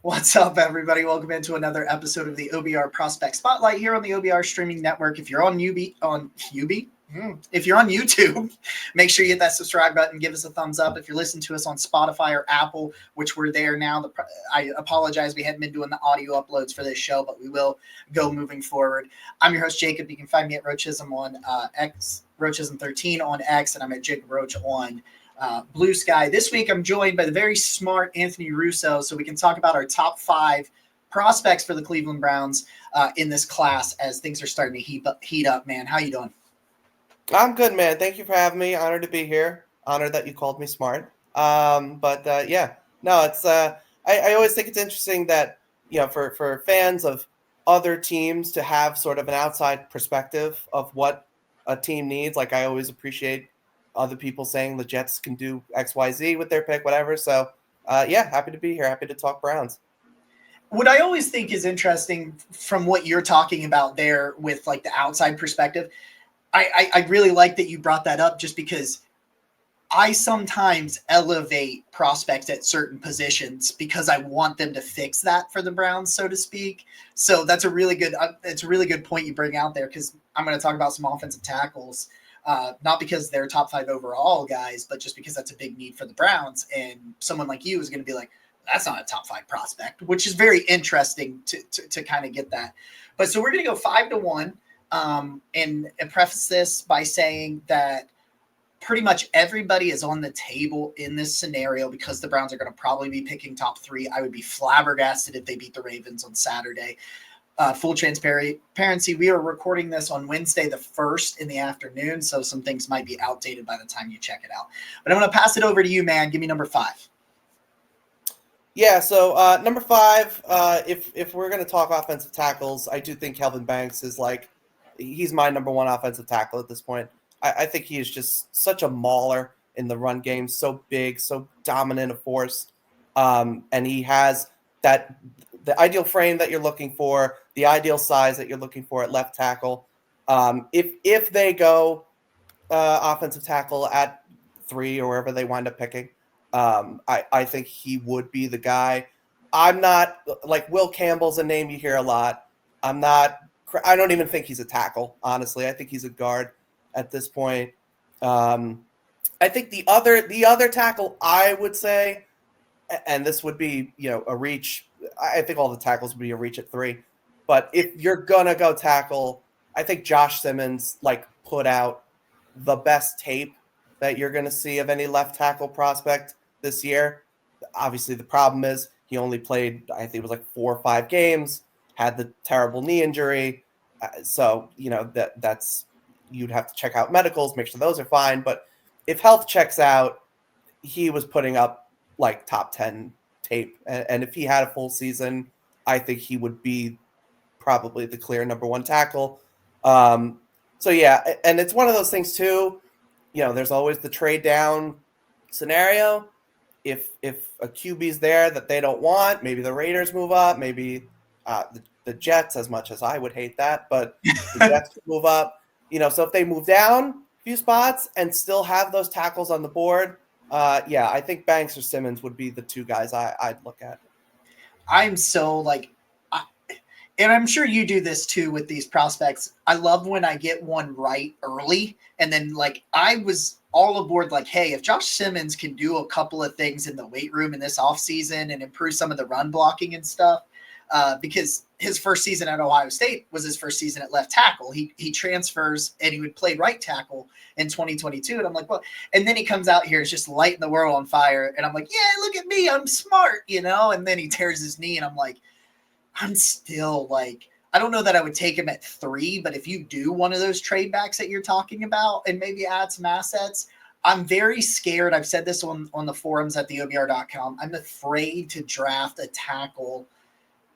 What's up, everybody? Welcome into another episode of the OBR Prospect Spotlight here on the OBR Streaming Network. If you're on if you're on YouTube, make sure you hit that subscribe button, give us a thumbs up. If you're listening to us on Spotify or Apple, which we're there now, I apologize, we hadn't been doing the audio uploads for this show, but we will go moving forward. I'm your host, Jacob. You can find me at Roachism on X, Roachism13 on X, and I'm at Jacob Roach on Blue Sky. This week, I'm joined by the very smart Anthony Russo, so we can talk about our top 5 prospects for the Cleveland Browns in this class as things are starting to heat up. Man, how you doing? I'm good, man. Thank you for having me. Honored to be here. Honored that you called me smart. It's I always think it's interesting that for fans of other teams to have sort of an outside perspective of what a team needs. Like I always appreciate other people saying the Jets can do X, Y, Z with their pick, whatever. So happy to be here. Happy to talk Browns. What I always think is interesting from what you're talking about there with like the outside perspective, I really like that you brought that up just because I sometimes elevate prospects at certain positions because I want them to fix that for the Browns, so to speak. So that's a really good point you bring out there because I'm going to talk about some offensive tackles, not because they're top 5 overall guys, but just because that's a big need for the Browns. And someone like you is going to be like, that's not a top 5 prospect, which is very interesting to kind of get that. But so we're going to go 5-1. And preface this by saying that pretty much everybody is on the table in this scenario because the Browns are going to probably be picking top 3. I would be flabbergasted if they beat the Ravens on Saturday. Full transparency, we are recording this on Wednesday the 1st in the afternoon, so some things might be outdated by the time you check it out. But I'm going to pass it over to you, man. Give me number 5. Yeah, so number 5, if we're going to talk offensive tackles, I do think Kelvin Banks is he's my number 1 offensive tackle at this point. I think he is just such a mauler in the run game, so big, so dominant a force. And he has the ideal frame that you're looking for, the ideal size that you're looking for at left tackle. If they go offensive tackle at 3 or wherever they wind up picking, I think he would be the guy. I'm not like Will Campbell's a name you hear a lot. I don't even think he's a tackle, honestly. I think he's a guard at this point. I think the other tackle I would say, and this would be a reach. I think all the tackles would be a reach at 3. But if you're gonna go tackle, I think Josh Simmons put out the best tape that you're gonna see of any left tackle prospect this year. Obviously, the problem is he only played, I think it was 4 or 5 games. Had the terrible knee injury. So, that's you'd have to check out medicals, make sure those are fine. But if health checks out, he was putting up top 10 tape. And if he had a full season, I think he would be probably the clear number 1 tackle. And it's one of those things too. There's always the trade down scenario. If a QB's there that they don't want, maybe the Raiders move up, maybe the Jets, as much as I would hate that, but the Jets move up. So if they move down a few spots and still have those tackles on the board, I think Banks or Simmons would be the 2 guys I'd look at. I'm so and I'm sure you do this too with these prospects. I love when I get one right early, and then I was all aboard hey, if Josh Simmons can do a couple of things in the weight room in this offseason and improve some of the run blocking and stuff, because his first season at Ohio State was his first season at left tackle. He transfers and he would play right tackle in 2022. And I'm like, well, and then he comes out here, is just lighting the world on fire. And I'm like, yeah, look at me, I'm smart, and then he tears his knee and I'm like, I'm still I don't know that I would take him at 3, but if you do one of those trade backs that you're talking about and maybe add some assets, I'm very scared. I've said this on the forums at theobr.com. I'm afraid to draft a tackle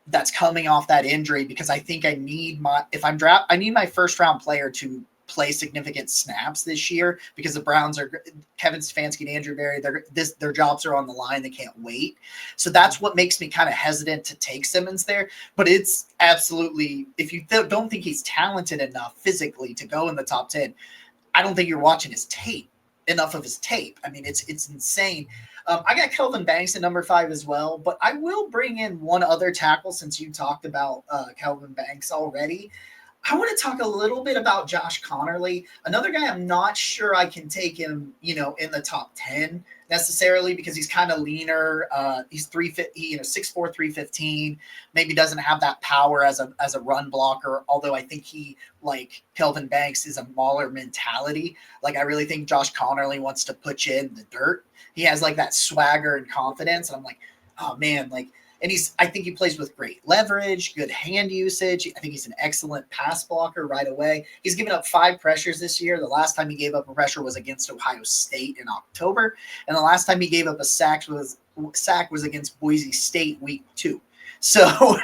that's coming off that injury because I think I need I need my first round player to play significant snaps this year because the Browns are Kevin Stefanski and Andrew Berry. Their jobs are on the line. They can't wait. So that's what makes me kind of hesitant to take Simmons there. But it's absolutely, if you don't think he's talented enough physically to go in the top 10, I don't think you're watching enough of his tape. I mean, it's insane. I got Kelvin Banks at number 5 as well, but I will bring in one other tackle since you talked about Kelvin Banks already. I want to talk a little bit about Josh Connerly, another guy I'm not sure I can take him, in the top 10 necessarily because he's kind of leaner. He's 350, 6'4", 315. Maybe doesn't have that power as a run blocker. Although I think he, like Kelvin Banks, is a mauler mentality. Like I really think Josh Connerly wants to put you in the dirt. He has like that swagger and confidence, and I'm like, oh man, like. And I think he plays with great leverage, good hand usage. I think he's an excellent pass blocker right away. He's given up 5 pressures this year. The last time he gave up a pressure was against Ohio State in October. And the last time he gave up a sack was against Boise State week 2. So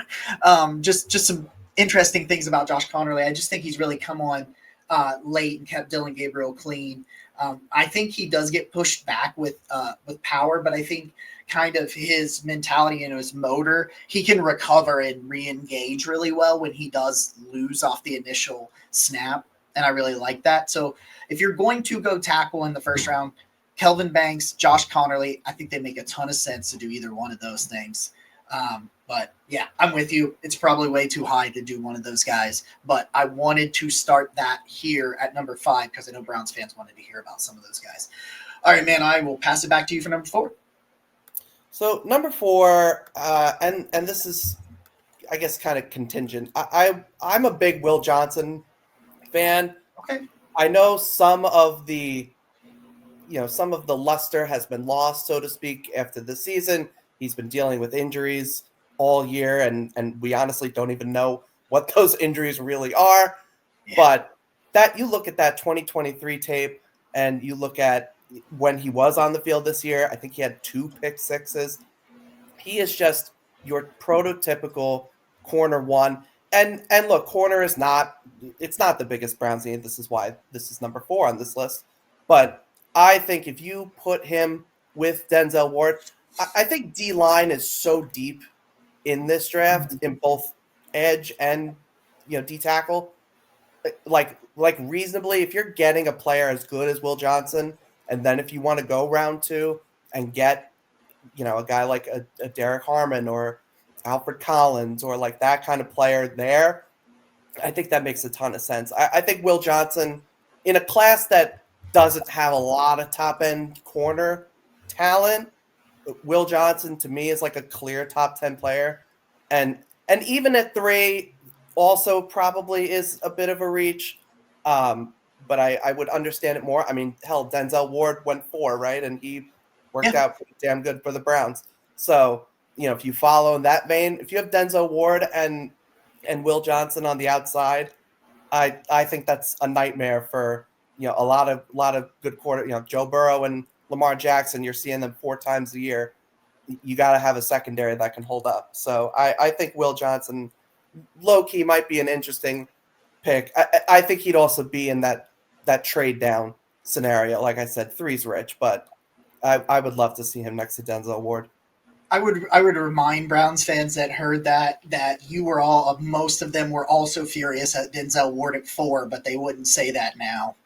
just some interesting things about Josh Connerly. I just think he's really come on late and kept Dylan Gabriel clean. I think he does get pushed back with power, but I think kind of his mentality and his motor, he can recover and re-engage really well when he does lose off the initial snap. And I really like that. So if you're going to go tackle in the first round, Kelvin Banks, Josh Connerly, I think they make a ton of sense to do either one of those things. But yeah, I'm with you. It's probably way too high to do one of those guys, but I wanted to start that here at number 5 because I know Browns fans wanted to hear about some of those guys. All right, man, I will pass it back to you for number 4. So number 4, and this is, I guess, kind of contingent. I'm a big Will Johnson fan. Okay. I know some of the luster has been lost, so to speak, after the season. He's been dealing with injuries all year, and we honestly don't even know what those injuries really are. Yeah. But that you look at that 2023 tape, and you look at when he was on the field this year, I think he had 2 pick sixes. He is just your prototypical corner one. And look, corner is not the biggest Browns need. This is why this is number 4 on this list. But I think if you put him with Denzel Ward, I think D-line is so deep in this draft in both edge and D tackle. Like reasonably, if you're getting a player as good as Will Johnson, and then if you want to go round 2 and get a guy like a Derek Harmon or Alfred Collins or like that kind of player there, I think that makes a ton of sense. I think Will Johnson, in a class that doesn't have a lot of top end corner talent, Will Johnson to me is like a clear top 10 player, and even at 3 also probably is a bit of a reach, but I would understand it more. I mean, hell, Denzel Ward went 4, right, and he worked out pretty damn good for the Browns. So if you follow in that vein, if you have Denzel Ward and Will Johnson on the outside, I think that's a nightmare for a lot of good quarter. Joe Burrow and Lamar Jackson, you're seeing them 4 times a year. You got to have a secondary that can hold up. So I think Will Johnson, low key, might be an interesting pick. I think he'd also be in that trade down scenario. Like I said, 3's rich, but I would love to see him next to Denzel Ward. I would remind Browns fans that heard that you were most of them were also furious at Denzel Ward at 4, but they wouldn't say that now.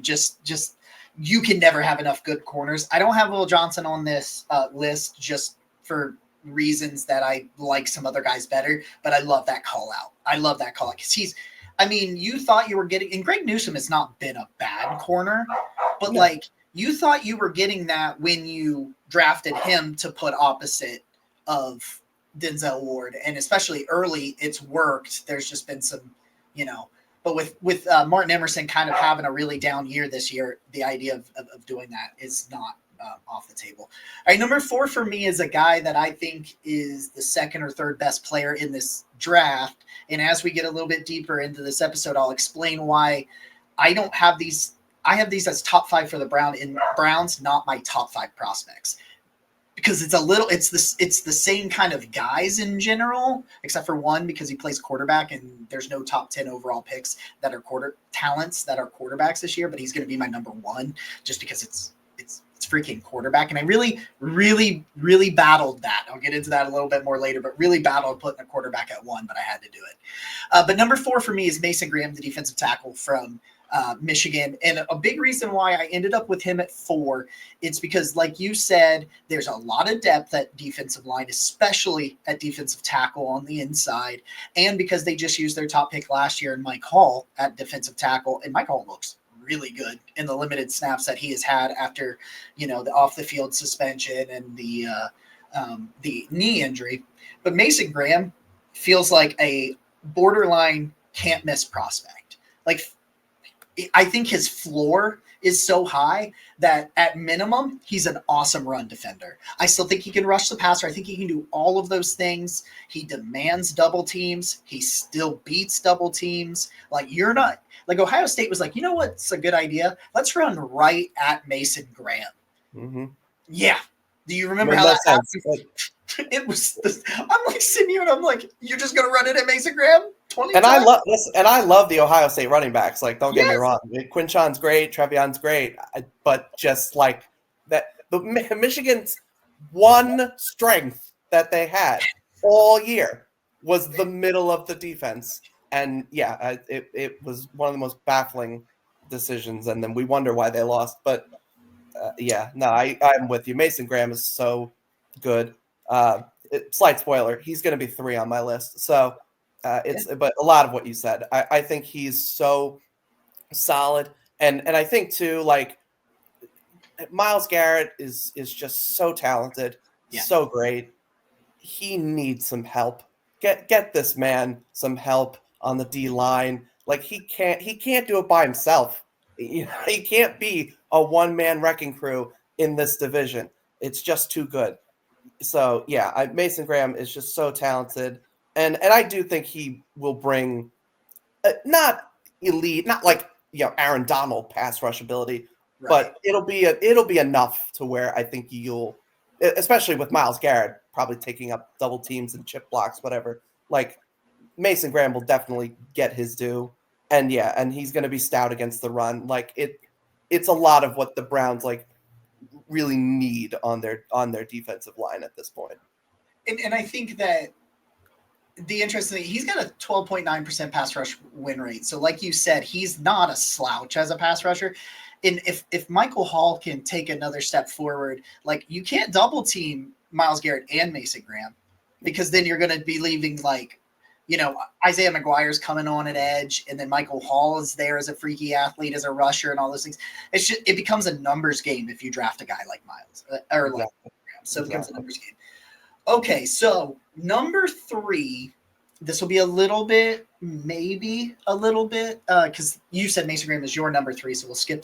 Just you can never have enough good corners. I don't have Will Johnson on this list just for reasons that I like some other guys better, but I love that call out. I love that call out because you thought you were getting, and Greg Newsome has not been a bad corner, but you thought you were getting that when you drafted him to put opposite of Denzel Ward, and especially early, it's worked. There's just been some, but with Martin Emerson kind of having a really down year this year, the idea of doing that is not off the table. All right, number 4 for me is a guy that I think is the 2nd or 3rd best player in this draft. And as we get a little bit deeper into this episode, I'll explain why I don't have these. I have these as top 5 for the Browns, not my top 5 prospects, because it's the same kind of guys in general, except for one, because he plays quarterback and there's no top 10 overall picks that are talents that are quarterbacks this year, but he's going to be my number 1 just because it's freaking quarterback. And I really, really, really battled that. I'll get into that a little bit more later, but really battled putting a quarterback at 1, but I had to do it. But number 4 for me is Mason Graham, the defensive tackle from Michigan. And a big reason why I ended up with him at 4, it's because, like you said, there's a lot of depth at defensive line, especially at defensive tackle on the inside. And because they just used their top pick last year in Mike Hall at defensive tackle. And Mike Hall looks really good in the limited snaps that he has had after, the off the field suspension and the knee injury. But Mason Graham feels like a borderline can't miss prospect. Like, I think his floor is so high that at minimum, he's an awesome run defender. I still think he can rush the passer. I think he can do all of those things. He demands double teams. He still beats double teams. Like, you're not like Ohio State was like, you know what's a good idea? Let's run right at Mason Graham. Mm-hmm. Yeah. Do you remember how that happened? It was. I'm like sitting here and I'm like, you're just gonna run it at Mason Graham 20 and times? I love the Ohio State running backs. Like, don't get me wrong, Quinshon's great, Trevion's great, but just like that, the Michigan's one strength that they had all year was the middle of the defense, and it was one of the most baffling decisions. And then we wonder why they lost, but I'm with you. Mason Graham is so good. Slight spoiler, he's going to be 3 on my list. So but a lot of what you said, I think he's so solid. And I think too, like, Myles Garrett is just so talented, so great. He needs some help. Get this man some help on the D line. Like, he can't do it by himself. He can't be a one-man wrecking crew in this division. It's just too good. So Mason Graham is just so talented, and I do think he will bring not elite, not like Aaron Donald pass rush ability, but it'll be enough to where I think you'll, especially with Myles Garrett probably taking up double teams and chip blocks, whatever. Like, Mason Graham will definitely get his due, and he's going to be stout against the run. Like, it's a lot of what the Browns really need on their defensive line at this point. And I think that the interesting thing, he's got a 12.9% pass rush win rate. So like you said, he's not a slouch as a pass rusher. And if Michael Hall can take another step forward, like, you can't double team Myles Garrett and Mason Graham, because then you're going to be leaving, like, Isaiah McGuire's coming on at edge, and then Michael Hall is there as a freaky athlete, as a rusher, and all those things. It becomes a numbers game if you draft a guy like Miles or like Graham. So it becomes a numbers game. Okay, so number 3, this will be a little bit, because you said Mason Graham is your number 3, so we'll skip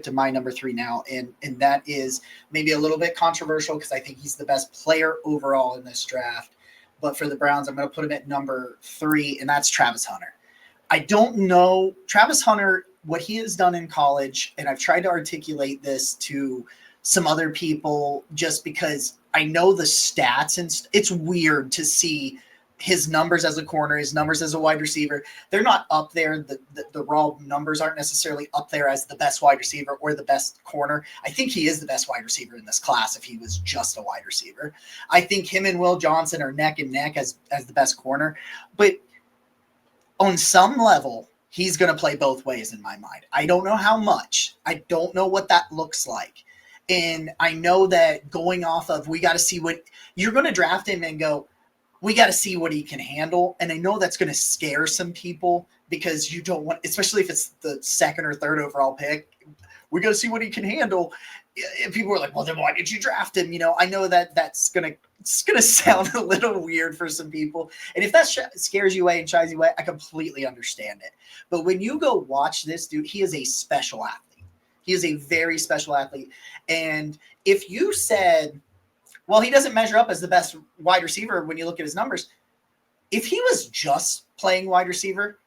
to my number 3 now, and that is maybe a little bit controversial because I think he's the best player overall in this draft. But for the Browns, I'm going to put him at number 3, and that's Travis Hunter. I don't know Travis Hunter, what he has done in college, and I've tried to articulate this to some other people just because I know the stats, and it's weird to see his numbers as a corner, his numbers as a wide receiver. They're not up there. The raw numbers aren't necessarily up there as the best wide receiver or the best corner. I think he is the best wide receiver in this class if he was just a wide receiver. I think him and Will Johnson are neck and neck as the best corner. But on some level, he's going to play both ways in my mind. I don't know how much. I don't know what that looks like. And I know that going off of, we got to see what you're going to draft him and go, we got to see what he can handle. And I know that's going to scare some people because you don't want, especially if it's the 2nd or 3rd overall pick, we got to see what he can handle. And people are like, well, then why did you draft him? I know that it's going to sound a little weird for some people. And if that scares you away and shies you away, I completely understand it. But when you go watch this dude, he is a special athlete. He is a very special athlete. And if you said, well, he doesn't measure up as the best wide receiver when you look at his numbers, if he was just playing wide receiver,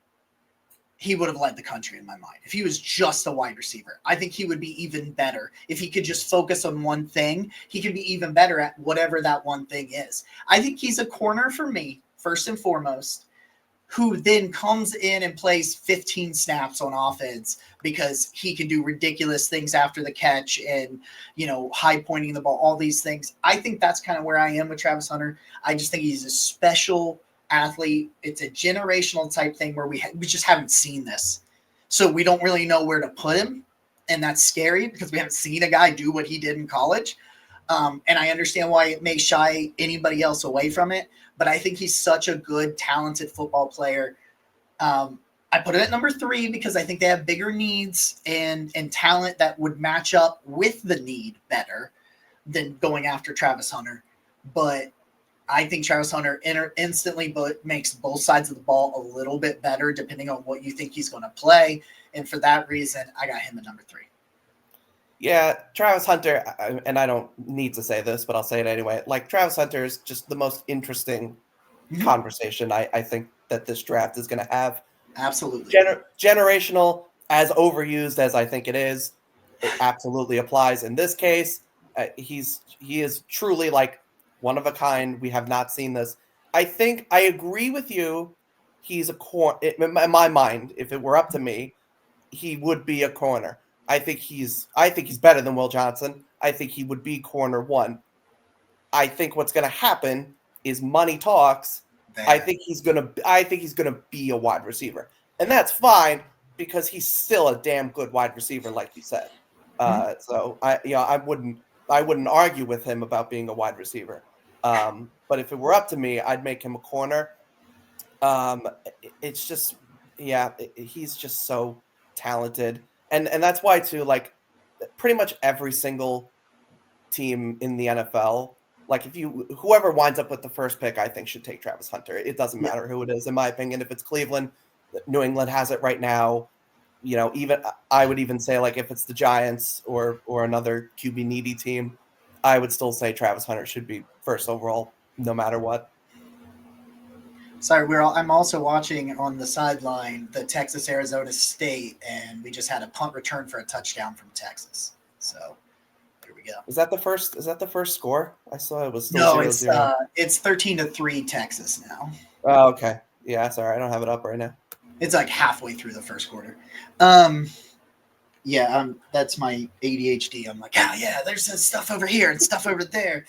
he would have led the country in my mind. If he was just a wide receiver, I think he would be even better. If he could just focus on one thing, he could be even better at whatever that one thing is. I think he's a corner for me, first and foremost, who then comes in and plays 15 snaps on offense because he can do ridiculous things after the catch and, high pointing the ball, all these things. I think that's kind of where I am with Travis Hunter. I just think he's a special athlete. It's a generational type thing where we just haven't seen this. So we don't really know where to put him. And that's scary because we haven't seen a guy do what he did in college. And I understand why it may shy anybody else away from it. But I think he's such a good, talented football player. I put it at number 3 because I think they have bigger needs and talent that would match up with the need better than going after Travis Hunter. But I think Travis Hunter instantly makes both sides of the ball a little bit better depending on what you think he's going to play. And for that reason, I got him at number 3. Yeah, Travis Hunter, and I don't need to say this, but I'll say it anyway. Like, Travis Hunter is just the most interesting conversation I think that this draft is going to have. Absolutely. Generational, as overused as I think it is, it absolutely applies in this case. He is truly like one of a kind. We have not seen this. I think I agree with you. He's a corner. In my mind, if it were up to me, he would be a corner. I think he's better than Will Johnson. I think he would be corner 1. I think what's going to happen is money talks. I think he's going to be a wide receiver. And that's fine because he's still a damn good wide receiver, like you said. So I wouldn't argue with him about being a wide receiver. But if it were up to me, I'd make him a corner. It's just, he's just so talented. And that's why too, like, pretty much every single team in the NFL, like, whoever winds up with the first pick, I think should take Travis Hunter. It doesn't matter who it is, in my opinion. If it's Cleveland, New England has it right now. Even I would even say, like, if it's the Giants or another QB needy team, I would still say Travis Hunter should be first overall, no matter what. Sorry, I'm also watching on the sideline the Texas-Arizona State, and we just had a punt return for a touchdown from Texas. So here we go. Is that the first score? I saw it was still 0-0. It's 13-3 Texas now. Oh, okay. Yeah, sorry, I don't have it up right now. It's like halfway through the first quarter. That's my ADHD. I'm like, there's stuff over here and stuff over there.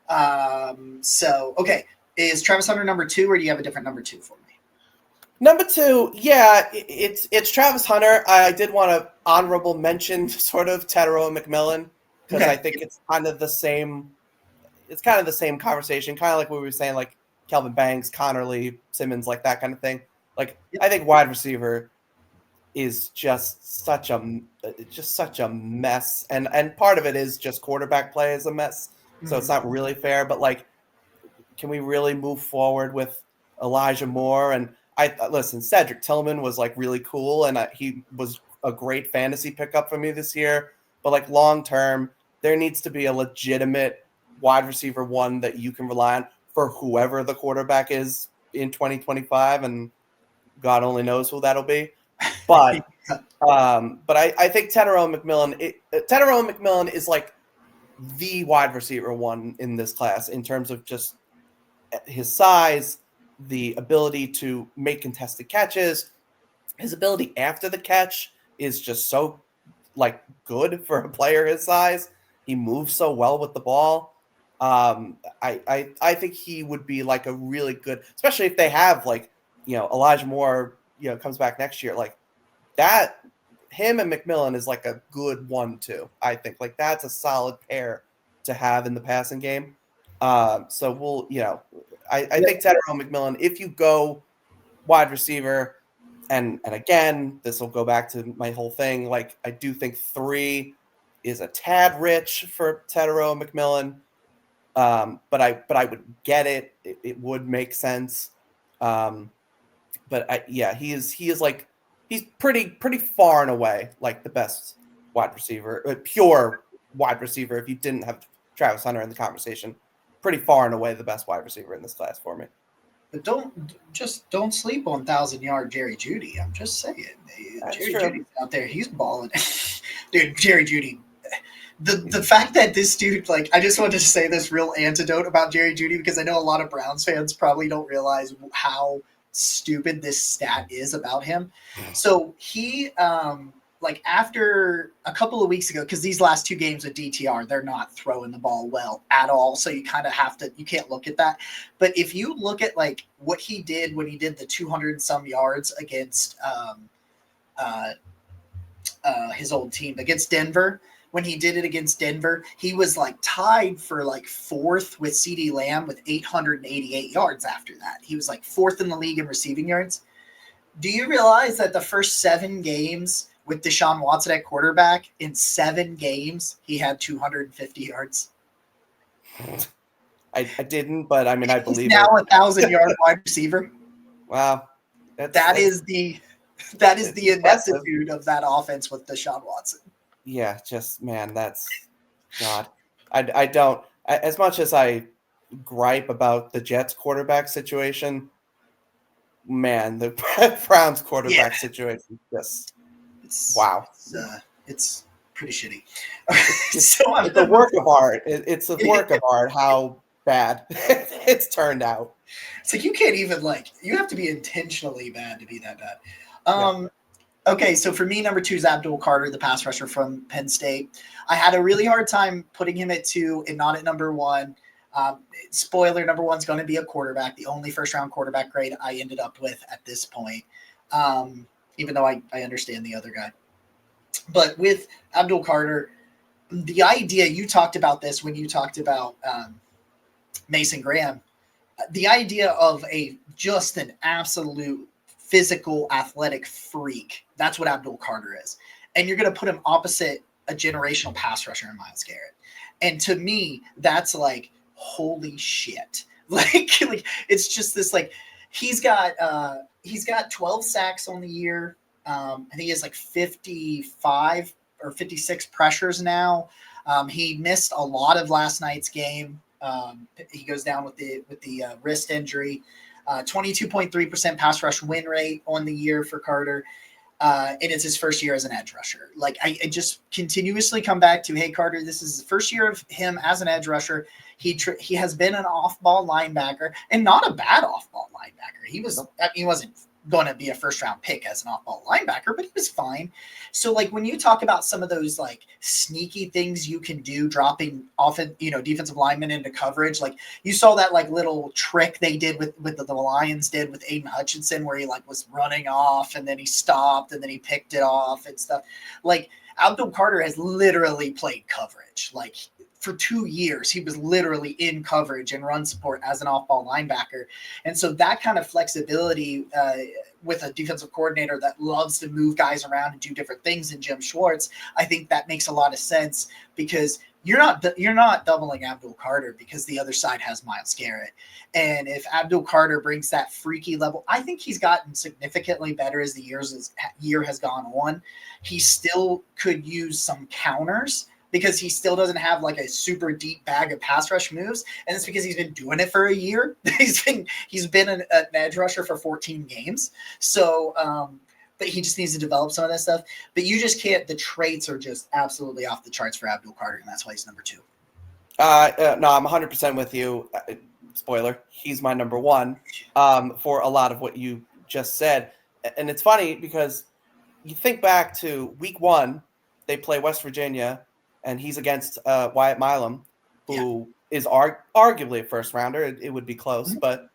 Okay. Is Travis Hunter number 2, or do you have a different number 2 for me? Number 2, yeah, it's Travis Hunter. I did want to honorable mention sort of Tetairoa McMillan because I think it's kind of the same. It's kind of the same conversation, kind of like what we were saying, like Kelvin Banks, Connerly, Simmons, like that kind of thing. Like, I think wide receiver is just such a mess, and part of it is just quarterback play is a mess, so it's not really fair. But, like, can we really move forward with Elijah Moore? And listen, Cedric Tillman was, like, really cool, and he was a great fantasy pickup for me this year. But, like, long term, there needs to be a legitimate wide receiver 1 that you can rely on for whoever the quarterback is in 2025, and God only knows who that'll be. But I think Tetairoa McMillan is like the wide receiver 1 in this class in terms of just his size, the ability to make contested catches, his ability after the catch is just so, like, good for a player his size. He moves so well with the ball. I think he would be, like, a really good, especially if they have, like, Elijah Moore, comes back next year. Like, that, him and McMillan is like a good 1-2. I think, like, that's a solid pair to have in the passing game. So we'll, I think Tetairoa McMillan, if you go wide receiver, and again, this will go back to my whole thing. Like, I do think 3 is a tad rich for Tetairoa McMillan. But I would get it. It would make sense. He is like, he's pretty far and away like the best wide receiver, pure wide receiver. If you didn't have Travis Hunter in the conversation, pretty far and away the best wide receiver in this class for me. But don't sleep on 1,000-yard Jerry Jeudy. I'm just saying, Jerry Jeudy's out there. He's balling, dude. Jerry Jeudy. The fact that this dude, like, I just wanted to say this real antidote about Jerry Jeudy because I know a lot of Browns fans probably don't realize how stupid this stat is about him. So he, like, after a couple of weeks ago, because these last 2 games with DTR, they're not throwing the ball well at all. So you kind of have to, you can't look at that. But if you look at, like, what he did when he did the 200 and some yards against his old team against Denver. When he did it against Denver, he was like tied for like fourth with CeeDee Lamb with 888 yards after that. He was like fourth in the league in receiving yards. Do you realize that the first 7 games with Deshaun Watson at quarterback, in 7 games, he had 250 yards? I didn't, but I mean, I He's believe now it. 1,000-yard wide receiver. Wow. That is the impressive. ineptitude of that offense with Deshaun Watson. Yeah, just man, that's God. I don't as much as I gripe about the Jets quarterback situation, man, the Browns quarterback situation just wow. It's pretty shitty. It's So I'm it's a work of art. It's a work of art how bad it's turned out. It's like you can't even you have to be intentionally bad to be that bad. Yeah. Okay, so for me, number 2 is Abdul Carter, the pass rusher from Penn State. I had a really hard time putting him at 2 and not at number 1. Spoiler, number 1 is going to be a quarterback, the only first-round quarterback grade I ended up with at this point, even though I understand the other guy. But with Abdul Carter, the idea, you talked about this when you talked about Mason Graham, the idea of just an absolute physical athletic freak. That's what Abdul Carter is. And you're going to put him opposite a generational pass rusher in Myles Garrett. And to me, that's like, holy shit. Like it's just this he's got 12 sacks on the year. I think he has like 55 or 56 pressures now. He missed a lot of last night's game. He goes down with the wrist injury. 22.3% pass rush win rate on the year for Carter. And it's his first year as an edge rusher. Like I just continuously come back to, hey, Carter, this is the first year of him as an edge rusher. He has been an off-ball linebacker, and not a bad off-ball linebacker. He wasn't going to be a first-round pick as an off-ball linebacker, but he was fine. So, when you talk about some of those, sneaky things you can do, dropping defensive linemen into coverage, you saw that, little trick they did with the Lions did with Aiden Hutchinson, where he, was running off, and then he stopped, and then he picked it off and stuff. Abdul Carter has literally played coverage. For 2 years, he was literally in coverage and run support as an off-ball linebacker. And so that kind of flexibility with a defensive coordinator that loves to move guys around and do different things in Jim Schwartz, I think that makes a lot of sense, because you're not doubling Abdul Carter because the other side has Myles Garrett. And if Abdul Carter brings that freaky level, I think he's gotten significantly better as the year has gone on. He still could use some counters, because he still doesn't have a super deep bag of pass rush moves. And it's because he's been doing it for a year. He's been an edge rusher for 14 games. So, but he just needs to develop some of that stuff. But you just can't, the traits are just absolutely off the charts for Abdul Carter, and that's why he's number 2. No, I'm 100% with you. Spoiler, he's my number 1 for a lot of what you just said. And it's funny because you think back to week 1, they play West Virginia, and he's against Wyatt Milam, who is arguably a first rounder. It would be close, but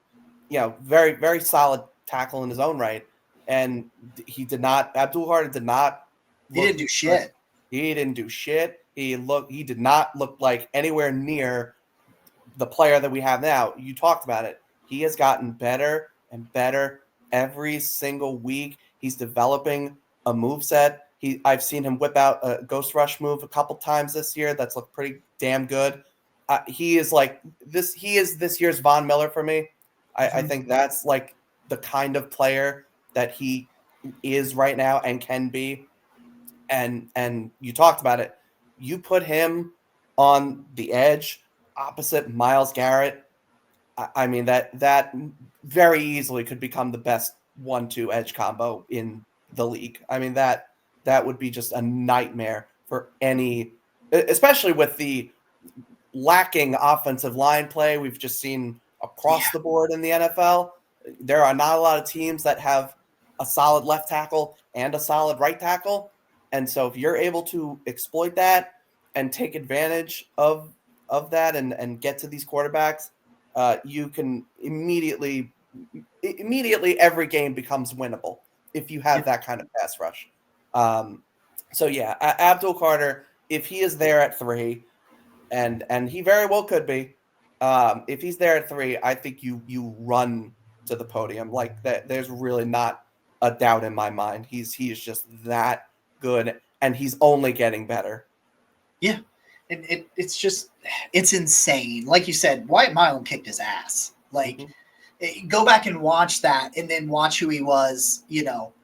very, very solid tackle in his own right. And Abdul Carter did not. He didn't do shit. He didn't do shit. He did not look like anywhere near the player that we have now. You talked about it. He has gotten better and better every single week. He's developing a moveset. I've seen him whip out a ghost rush move a couple times this year. That's looked pretty damn good. He is this. He is this year's Von Miller for me. I think that's the kind of player that he is right now and can be. And you talked about it. You put him on the edge opposite Myles Garrett. I mean that very easily could become the best 1-2 edge combo in the league. I mean that would be just a nightmare for any, especially with the lacking offensive line play we've just seen across the board in the NFL. There are not a lot of teams that have a solid left tackle and a solid right tackle. And so if you're able to exploit that and take advantage of that and get to these quarterbacks, you can immediately every game becomes winnable if you have that kind of pass rush. So yeah, Abdul Carter, if he is there at 3, and he very well could be, if he's there at 3, I think you run to the podium. Like that, there's really not a doubt in my mind. He is just that good, and he's only getting better. Yeah. It's insane. Like you said, Wyatt Milan kicked his ass. Like, go back and watch that, and then watch who he was.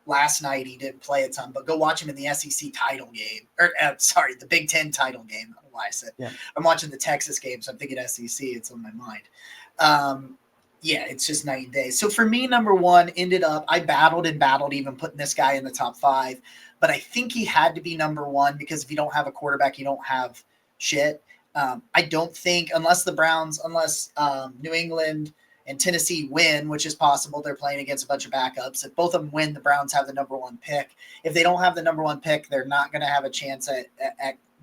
Last night he didn't play a ton, but go watch him in the SEC title game, or the Big Ten title game. I don't know why I said. Yeah. I'm watching the Texas game, so I'm thinking SEC. It's on my mind. Yeah, it's just night and day. So for me, number one ended up, I battled and battled, even putting this guy in the top 5, but I think he had to be number one, because if you don't have a quarterback, you don't have shit. I don't think, unless New England and Tennessee win, which is possible, they're playing against a bunch of backups. If both of them win, the Browns have the number 1 pick. If they don't have the number 1 pick, they're not going to have a chance at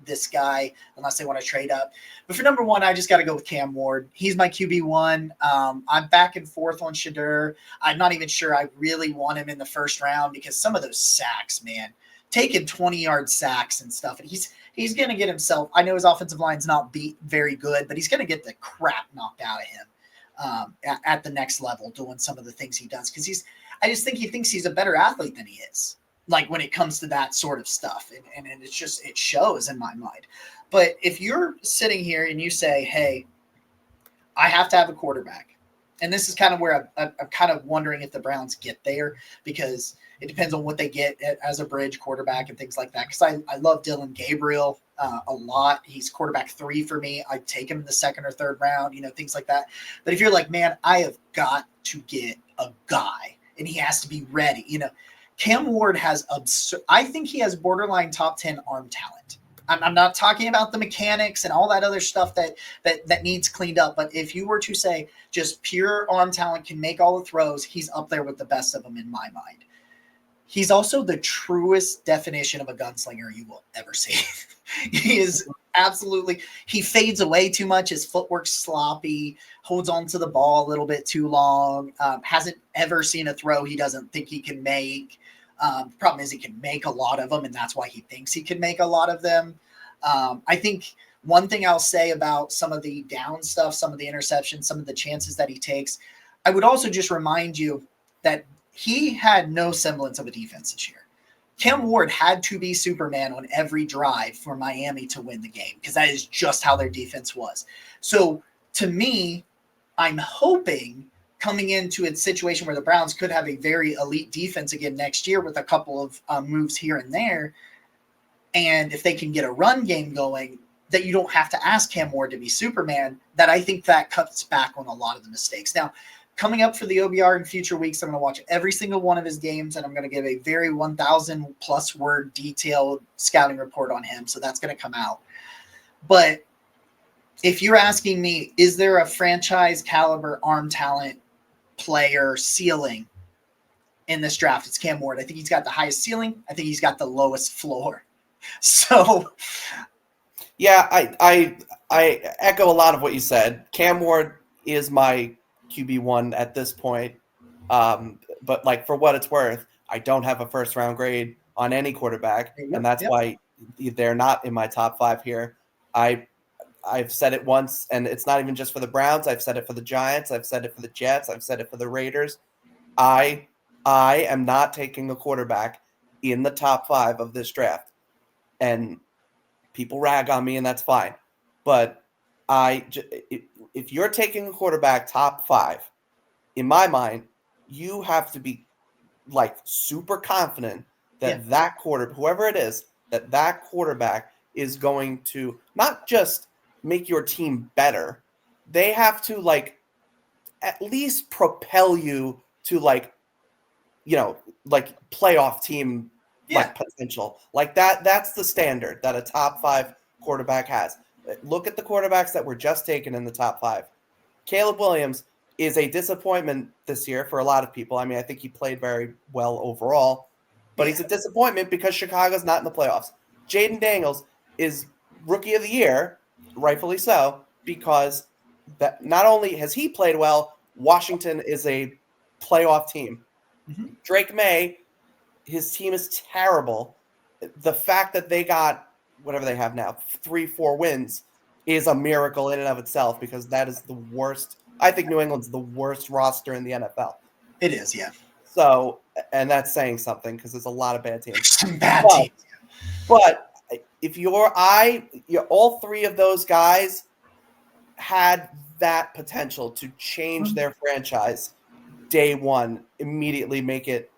this guy unless they want to trade up. But for number 1, I just got to go with Cam Ward. He's my QB1. I'm back and forth on Shadur. I'm not even sure I really want him in the first round, because some of those sacks, man, taking 20-yard sacks and stuff, and he's going to get himself. I know his offensive line's not very good, but he's going to get the crap knocked out of him at the next level, doing some of the things he does, because I just think he thinks he's a better athlete than he is. Like when it comes to that sort of stuff. And it shows in my mind. But if you're sitting here and you say, hey, I have to have a quarterback, and this is kind of where I'm kind of wondering if the Browns get there, because it depends on what they get as a bridge quarterback and things like that. Because I love Dylan Gabriel a lot. He's quarterback 3 for me. I'd take him in the 2nd or 3rd round, things like that. But if you're like, man, I have got to get a guy, and he has to be ready, Cam Ward has I think he has borderline top 10 arm talent. I'm not talking about the mechanics and all that other stuff that needs cleaned up. But if you were to say just pure arm talent, can make all the throws, he's up there with the best of them in my mind. He's also the truest definition of a gunslinger you will ever see. He is absolutely, he fades away too much. His footwork's sloppy, holds on to the ball a little bit too long, hasn't ever seen a throw he doesn't think he can make. The problem is he can make a lot of them, and that's why he thinks he can make a lot of them. I think one thing I'll say about some of the down stuff, some of the interceptions, some of the chances that he takes, I would also just remind you that he had no semblance of a defense this year. Cam Ward had to be Superman on every drive for Miami to win the game, because that is just how their defense was. So to me, I'm hoping coming into a situation where the Browns could have a very elite defense again next year with a couple of moves here and there, and if they can get a run game going, that you don't have to ask Cam Ward to be Superman, that I think that cuts back on a lot of the mistakes. Now, coming up for the OBR in future weeks, I'm going to watch every single one of his games, and I'm going to give a very 1,000+ word detailed scouting report on him. So that's going to come out. But if you're asking me, is there a franchise caliber arm talent player ceiling in this draft? It's Cam Ward. I think he's got the highest ceiling. I think he's got the lowest floor. So, yeah, I echo a lot of what you said. Cam Ward is my QB1 at this point. But like, for what it's worth, I don't have a 1st round grade on any quarterback, and that's why they're not in my top 5 here. I've said it once, and it's not even just for the Browns. I've said it for the Giants. I've said it for the Jets. I've said it for the Raiders. I am not taking a quarterback in the top 5 of this draft. And people rag on me, and that's fine. But if you're taking a quarterback top 5, in my mind, you have to be like super confident that that whoever it is, that quarterback is going to not just make your team better, they have to like at least propel you to like playoff team like potential. Like that's the standard that a top 5 quarterback has. Look at the quarterbacks that were just taken in the top 5. Caleb Williams is a disappointment this year for a lot of people. I mean, I think he played very well overall, but he's a disappointment because Chicago's not in the playoffs. Jaden Daniels is rookie of the year, rightfully so, because that not only has he played well, Washington is a playoff team. Drake May, his team is terrible, the fact that they got whatever they have now, 3-4 wins, is a miracle in and of itself, because that is the worst. I think New England's the worst roster in the NFL. It is, yeah. So, and that's saying something, because there's a lot of bad teams. Some bad teams. But if all three of those guys had that potential to change their franchise day one, immediately make it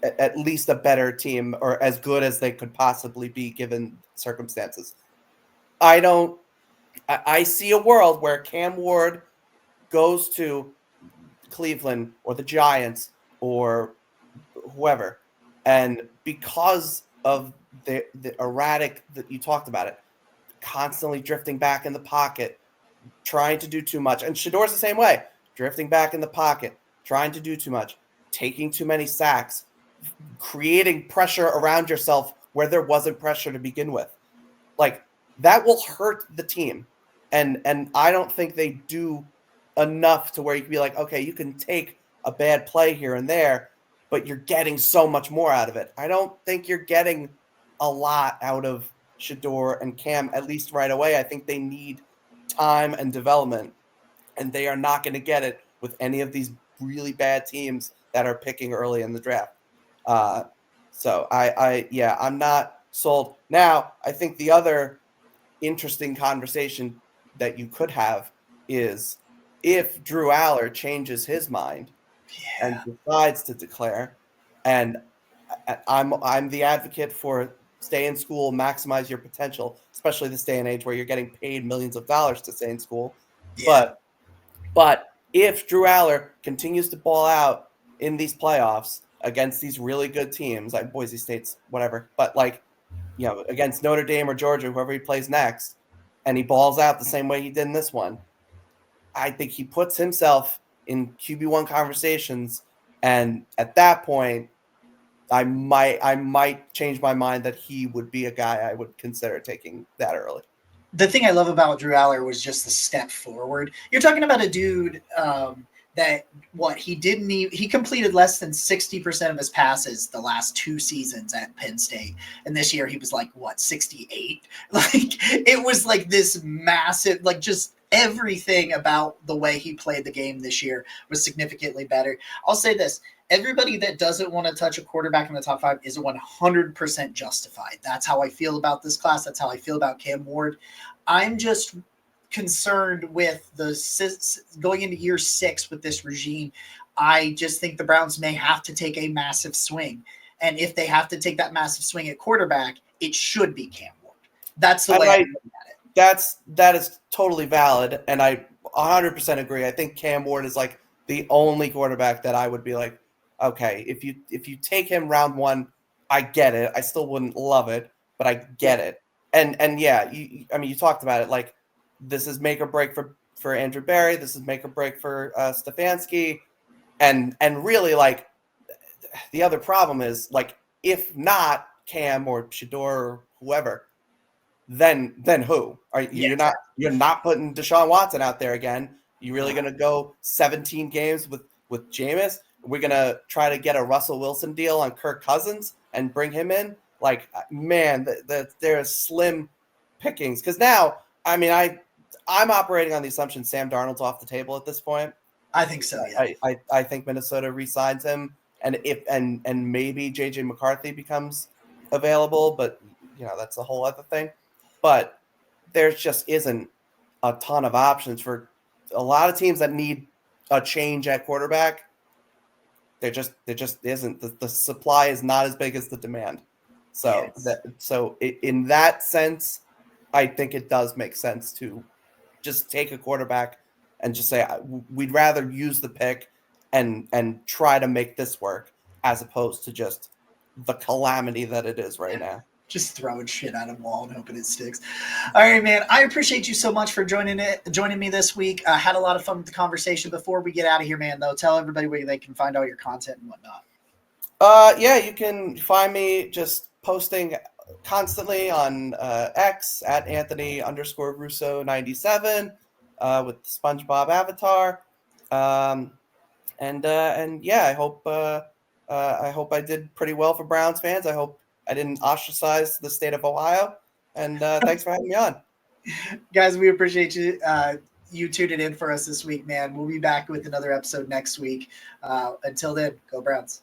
at least a better team, or as good as they could possibly be given circumstances. I see a world where Cam Ward goes to Cleveland or the Giants or whoever, and because of the erratic, that you talked about it, constantly drifting back in the pocket, trying to do too much. And Shador's the same way, drifting back in the pocket, trying to do too much, taking too many sacks, creating pressure around yourself where there wasn't pressure to begin with. Like, that will hurt the team. And I don't think they do enough to where you can be like, okay, you can take a bad play here and there, but you're getting so much more out of it. I don't think you're getting a lot out of Shador and Cam, at least right away. I think they need time and development, and they are not going to get it with any of these really bad teams that are picking early in the draft. So I'm not sold. Now, I think the other interesting conversation that you could have is if Drew Aller changes his mind and decides to declare, and I'm the advocate for stay in school, maximize your potential, especially this day and age where you're getting paid millions of dollars to stay in school. Yeah. But if Drew Aller continues to ball out in these playoffs against these really good teams, like Boise State's whatever, but like, against Notre Dame or Georgia, whoever he plays next, and he balls out the same way he did in this one, I think he puts himself in QB1 conversations. And at that point, I might change my mind that he would be a guy I would consider taking that early. The thing I love about Drew Aller was just the step forward. You're talking about a dude that he completed less than 60% of his passes the last 2 seasons at Penn State, and this year he was like 68. Like, it was like this massive, like, just everything about the way he played the game this year was significantly better. I'll say this: everybody that doesn't want to touch a quarterback in the top 5 is 100% justified. That's how I feel about this class. That's how I feel about Cam Ward. I'm just concerned with going into year 6 with this regime. I just think the Browns may have to take a massive swing. And if they have to take that massive swing at quarterback, it should be Cam Ward. That's the way I look at it. That is totally valid. And I 100% agree. I think Cam Ward is like the only quarterback that I would be like, okay, if you take him round 1, I get it. I still wouldn't love it, but I get it. And yeah, you talked about it. Like, this is make or break for Andrew Berry. This is make or break for Stefanski. And really, like, the other problem is, like, if not Cam or Shador or whoever, then who? You're not putting Deshaun Watson out there again. You really going to go 17 games with Jameis? We're going to try to get a Russell Wilson deal on Kirk Cousins and bring him in? Like, man, there's slim pickings. Because now, I mean, I'm operating on the assumption Sam Darnold's off the table at this point. I think so, yeah. I think Minnesota re-signs him, and maybe JJ McCarthy becomes available, but that's a whole other thing. But there just isn't a ton of options for a lot of teams that need a change at quarterback. There just isn't. The supply is not as big as the demand. So in that sense, I think it does make sense to just take a quarterback and just say we'd rather use the pick and try to make this work, as opposed to just the calamity that it is right now. Just throwing shit at a wall and hoping it sticks. All right, man. I appreciate you so much for joining me this week. I had a lot of fun with the conversation. Before we get out of here, man, though, tell everybody where they can find all your content and whatnot. Yeah, you can find me just posting constantly on X at Anthony_Russo97 with the SpongeBob avatar. And yeah, I hope I did pretty well for Browns fans. I hope I didn't ostracize the state of Ohio. And thanks for having me on. Guys, we appreciate you you tuning in for us this week, man. We'll be back with another episode next week. Until then, go Browns.